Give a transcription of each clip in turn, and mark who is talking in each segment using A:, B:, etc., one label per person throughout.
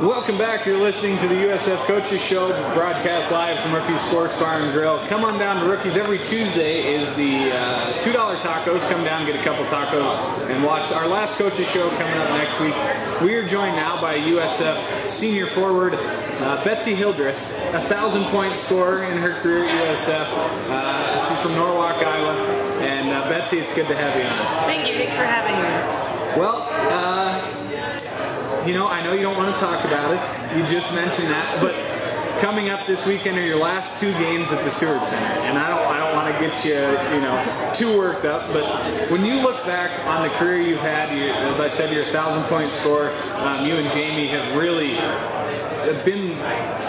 A: Welcome back. You're listening to the USF Coaches Show, broadcast live from Rookies Sports Bar and Grill. Come on down to Rookies. Every Tuesday is the $2 tacos. Come down, get a couple tacos, and watch our last Coaches Show coming up next week. We are joined now by USF senior forward Betsy Hildreth, 1,000-point scorer in her career at USF. She's from Norwalk, Iowa. And Betsy, it's good to have you on.
B: Thank you. Thanks for having me.
A: Well, I know you don't want to talk about it. You just mentioned that, but coming up this weekend are your last two games at the Stewart Center, and I don't want to get you, too worked up. But when you look back on the career you've had, as I said, you're a 1,000-point scorer. You and Jamie have really been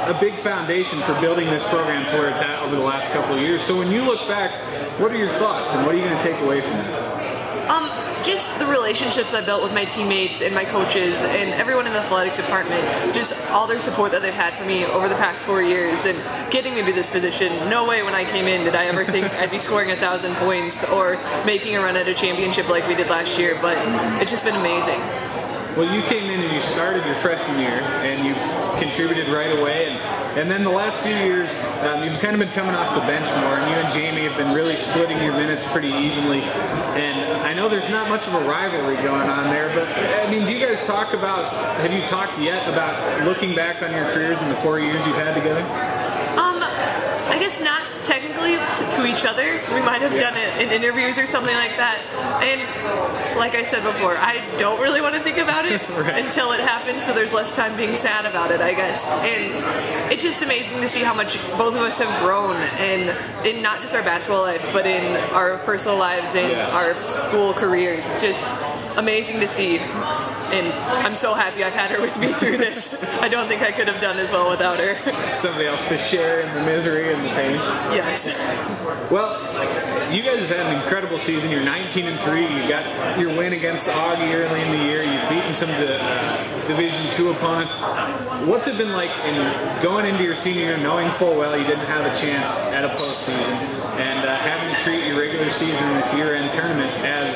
A: a big foundation for building this program to where it's at over the last couple of years. So when you look back, what are your thoughts, and what are you going to take away from this?
B: Just the relationships I built with my teammates and my coaches and everyone in the athletic department, just all their support that they've had for me over the past 4 years and getting me to this position. No way when I came in did I ever think I'd be scoring 1,000 points or making a run at a championship like we did last year, but it's just been amazing.
A: Well, you came in and you started your freshman year and you contributed right away, and then the last few years you've kind of been coming off the bench more, and you and Jamie have been really splitting your minutes pretty evenly. And I know there's not much of a rivalry going on there, but I mean, do you guys have you talked yet about looking back on your careers in the 4 years you've had together?
B: I guess not technically to each other. We might have done it in interviews or something like that. And like I said before, I don't really want to think about it right until it happens, so there's less time being sad about it, I guess. And it's just amazing to see how much both of us have grown, and in not just our basketball life, but in our personal lives and our school careers. It's just amazing to see. And I'm so happy I've had her with me through this. I don't think I could have done as well without her.
A: Somebody else to share in the misery and the pain.
B: Yes.
A: Well, you guys have had an incredible season. You're 19-3. You got your win against Augie early in the year. You've beaten some of the Division II opponents. What's it been like in going into your senior year, knowing full well you didn't have a chance at a postseason, and having to treat your regular season, this year-end tournament, as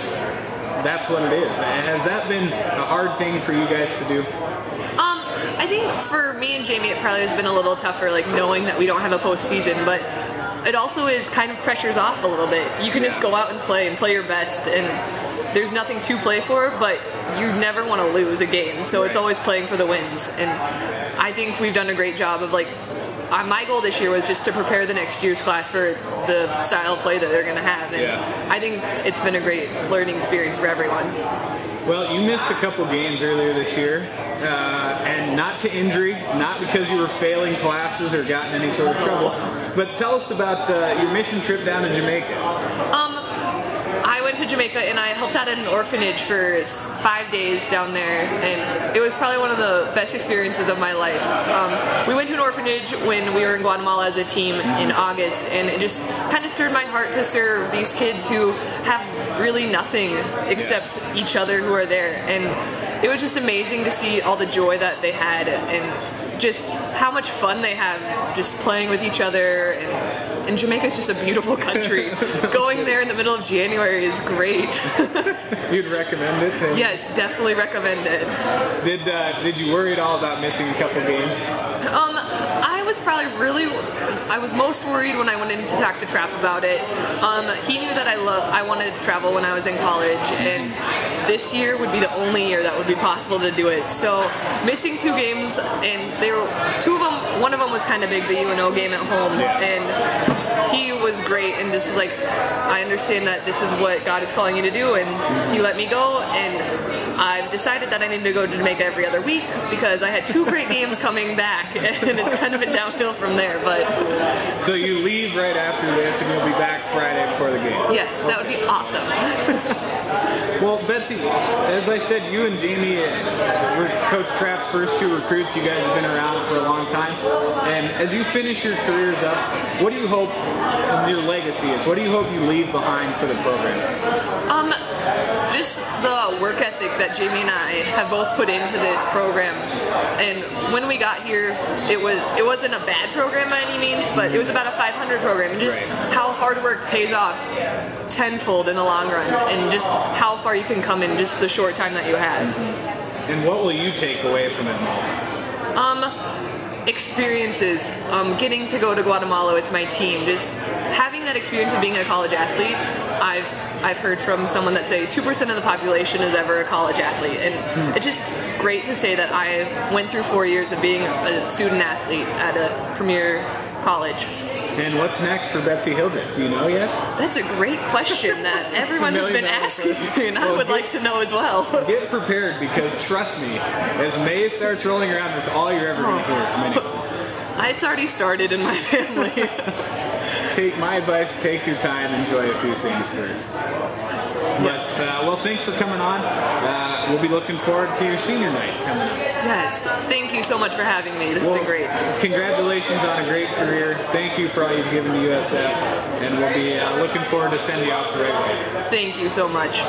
A: that's what it is? Has that been a hard thing for you guys to do?
B: I think for me and Jamie, it probably has been a little tougher, like knowing that we don't have a postseason, but it also is kind of pressures off a little bit. You can just go out and play your best, and there's nothing to play for, but you never want to lose a game, so it's always playing for the wins. And I think we've done a great job of, my goal this year was just to prepare the next year's class for the style of play that they're going to have. And I think it's been a great learning experience for everyone.
A: Well, you missed a couple games earlier this year, and not to injury, not because you were failing classes or got in any sort of trouble. But tell us about your mission trip down to Jamaica.
B: I went to Jamaica and I helped out at an orphanage for 5 days down there, and it was probably one of the best experiences of my life. We went to an orphanage when we were in Guatemala as a team in August, and it just kind of stirred my heart to serve these kids who have really nothing except each other who are there. And it was just amazing to see all the joy that they had and just how much fun they have just playing with each other. And Jamaica's just a beautiful country. Going there in the middle of January is great.
A: You'd recommend it?
B: Yes, definitely recommend it.
A: Did you worry at all about missing a couple games?
B: I was most worried when I went in to talk to Trapp about it. He knew that I wanted to travel when I was in college, and this year would be the only year that would be possible to do it. So missing 2 games, and one of them was kind of big, the UNO game at home, and he was great and just was like, I understand that this is what God is calling you to do, and he let me go, and I've decided that I need to go to Jamaica every other week because I had 2 great games coming back, and it's kind of been downhill from there. But
A: so you leave right after this, and you'll be back Friday before the game?
B: Yes, that would be awesome.
A: Well, Betsy, as I said, you and Jamie were Coach Trapp's first 2 recruits. You guys have been around for a long time. And as you finish your careers up, what do you hope your legacy is? What do you hope you leave behind for the program?
B: Just the work ethic that Jamie and I have both put into this program. And when we got here, it wasn't a bad program by any means, but it was about a 500 program. And just how hard work pays off tenfold in the long run, and just how far you can come in just the short time that you have.
A: And what will you take away from it most?
B: Experiences, getting to go to Guatemala with my team, just having that experience of being a college athlete. I've heard from someone that say 2% of the population is ever a college athlete, and it's just great to say that I went through 4 years of being a student athlete at a premier college.
A: And what's next for Betsy Hildreth? Do you know yet?
B: That's a great question that everyone has been asking me, and I would like to know as well.
A: Get prepared, because trust me, as May starts rolling around, that's all you're ever going to hear from anyone.
B: It's already started in my family.
A: Take my advice, take your time, enjoy a few things first. But, well, thanks for coming on. We'll be looking forward to your senior night coming up.
B: Yes, thank you so much for having me. This has been great.
A: Congratulations on a great career. Thank you for all you've given to USF, and we'll be looking forward to sending you off the right way.
B: Thank you so much.